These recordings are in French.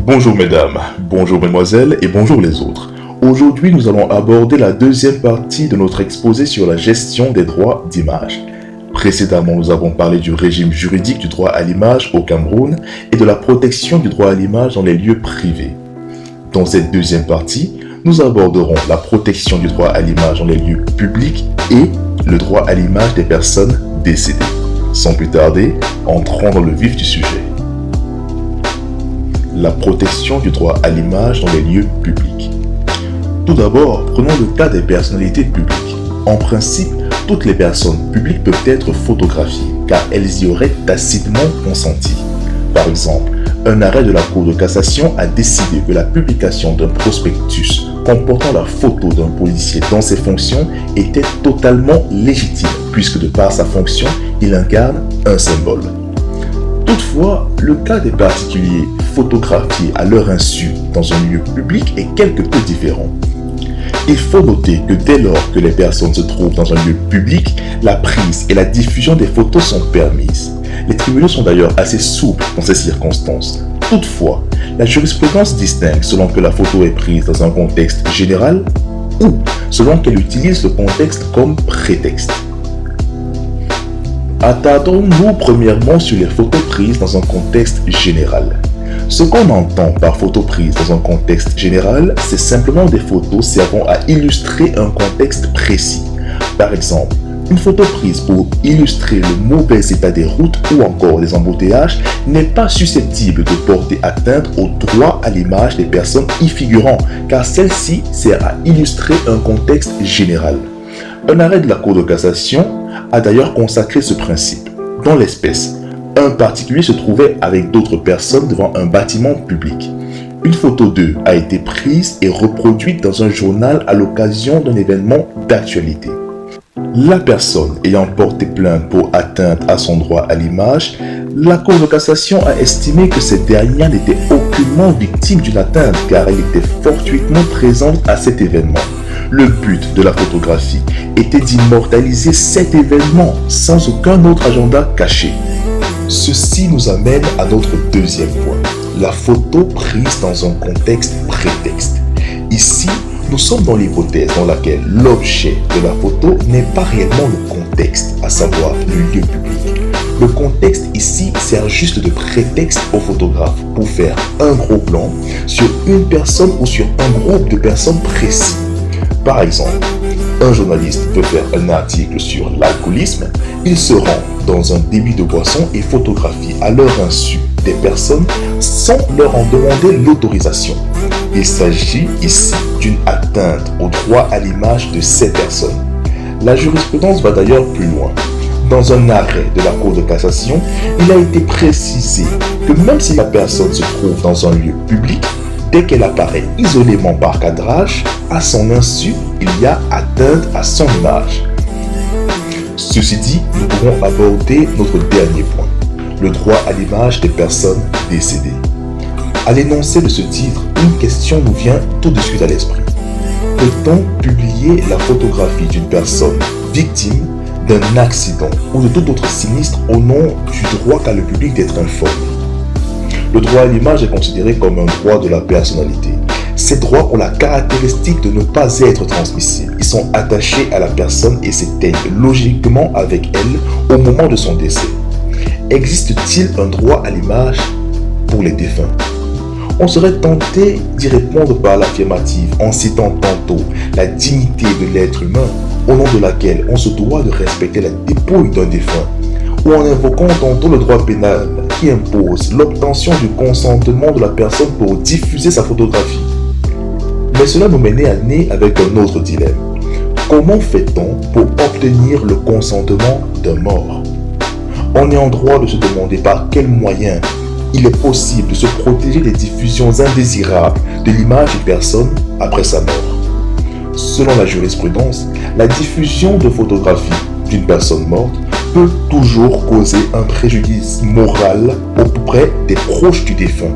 Bonjour mesdames, bonjour mesdemoiselles et bonjour les autres. Aujourd'hui, nous allons aborder la deuxième partie de notre exposé sur la gestion des droits d'image. Précédemment, nous avons parlé du régime juridique du droit à l'image au Cameroun et de la protection du droit à l'image dans les lieux privés. Dans cette deuxième partie, nous aborderons la protection du droit à l'image dans les lieux publics et le droit à l'image des personnes décédées. Sans plus tarder, entrons dans le vif du sujet. La protection du droit à l'image dans les lieux publics. Tout d'abord, prenons le cas des personnalités publiques. En principe, toutes les personnes publiques peuvent être photographiées car elles y auraient tacitement consenti. Par exemple, un arrêt de la Cour de cassation a décidé que la publication d'un prospectus comportant la photo d'un policier dans ses fonctions était totalement légitime puisque de par sa fonction, il incarne un symbole. Toutefois, le cas des particuliers photographiés à leur insu dans un lieu public est quelque peu différent. Il faut noter que dès lors que les personnes se trouvent dans un lieu public, la prise et la diffusion des photos sont permises. Les tribunaux sont d'ailleurs assez souples dans ces circonstances. Toutefois, la jurisprudence distingue selon que la photo est prise dans un contexte général ou selon qu'elle utilise le contexte comme prétexte. Attardons-nous premièrement sur les photos prises dans un contexte général. Ce qu'on entend par photo prise dans un contexte général, c'est simplement des photos servant à illustrer un contexte précis. Par exemple, une photo prise pour illustrer le mauvais état des routes ou encore les embouteillages n'est pas susceptible de porter atteinte au droit à l'image des personnes y figurant, car celle-ci sert à illustrer un contexte général. Un arrêt de la Cour de cassation a d'ailleurs consacré ce principe. Dans l'espèce, un particulier se trouvait avec d'autres personnes devant un bâtiment public. Une photo d'eux a été prise et reproduite dans un journal à l'occasion d'un événement d'actualité. La personne ayant porté plainte pour atteinte à son droit à l'image, la Cour de cassation a estimé que cette dernière n'était aucunement victime d'une atteinte car elle était fortuitement présente à cet événement. Le but de la photographie était d'immortaliser cet événement sans aucun autre agenda caché. Ceci nous amène à notre deuxième point, la photo prise dans un contexte prétexte. Ici, nous sommes dans l'hypothèse dans laquelle l'objet de la photo n'est pas réellement le contexte, à savoir le lieu public. Le contexte ici sert juste de prétexte au photographe pour faire un gros plan sur une personne ou sur un groupe de personnes précis. Par exemple, un journaliste veut faire un article sur l'alcoolisme, il se rend dans un débit de boisson et photographie à leur insu des personnes sans leur en demander l'autorisation. Il s'agit ici d'une atteinte au droit à l'image de ces personnes. La jurisprudence va d'ailleurs plus loin. Dans un arrêt de la Cour de cassation, il a été précisé que même si la personne se trouve dans un lieu public, dès qu'elle apparaît isolément par cadrage, à son insu, il y a atteinte à son image. Ceci dit, nous pourrons aborder notre dernier point, le droit à l'image des personnes décédées. À l'énoncé de ce titre, une question nous vient tout de suite à l'esprit. Peut-on publier la photographie d'une personne victime d'un accident ou de tout autre sinistre au nom du droit qu'a le public d'être informé? Le droit à l'image est considéré comme un droit de la personnalité. Ces droits ont la caractéristique de ne pas être transmissibles. Ils sont attachés à la personne et s'éteignent logiquement avec elle au moment de son décès. Existe-t-il un droit à l'image pour les défunts? On serait tenté d'y répondre par l'affirmative en citant tantôt la dignité de l'être humain au nom de laquelle on se doit de respecter la dépouille d'un défunt, ou en invoquant tantôt le droit pénal qui impose l'obtention du consentement de la personne pour diffuser sa photographie. Mais cela nous menait à nez avec un autre dilemme. Comment fait-on pour obtenir le consentement d'un mort? On est en droit de se demander par quels moyens il est possible de se protéger des diffusions indésirables de l'image d'une personne après sa mort. Selon la jurisprudence, la diffusion de photographies d'une personne morte peut toujours causer un préjudice moral auprès des proches du défunt.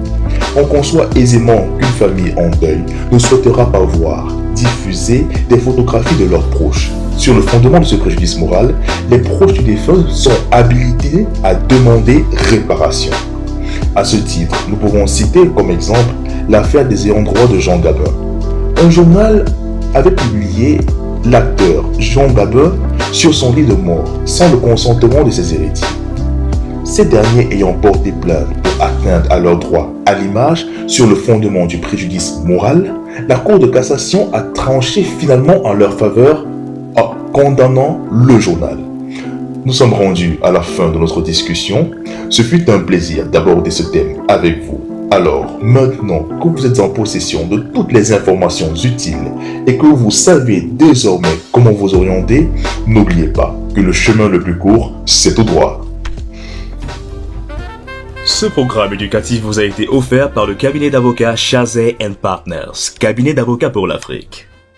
On conçoit aisément qu'une famille en deuil ne souhaitera pas voir diffuser des photographies de leurs proches. Sur le fondement de ce préjudice moral, les proches du défunt sont habilités à demander réparation. À ce titre, nous pourrons citer comme exemple l'affaire des ayants droit de Jean Gabin. Un journal avait publié l'acteur Jean Gabin sur son lit de mort sans le consentement de ses héritiers. Ces derniers ayant porté plainte pour atteinte à leur droit à l'image sur le fondement du préjudice moral, la Cour de cassation a tranché finalement en leur faveur en condamnant le journal. Nous sommes rendus à la fin de notre discussion. Ce fut un plaisir d'aborder ce thème avec vous. Alors, maintenant que vous êtes en possession de toutes les informations utiles et que vous savez désormais comment vous orienter, n'oubliez pas que le chemin le plus court, c'est tout droit. Ce programme éducatif vous a été offert par le cabinet d'avocats Chazet & Partners, cabinet d'avocats pour l'Afrique.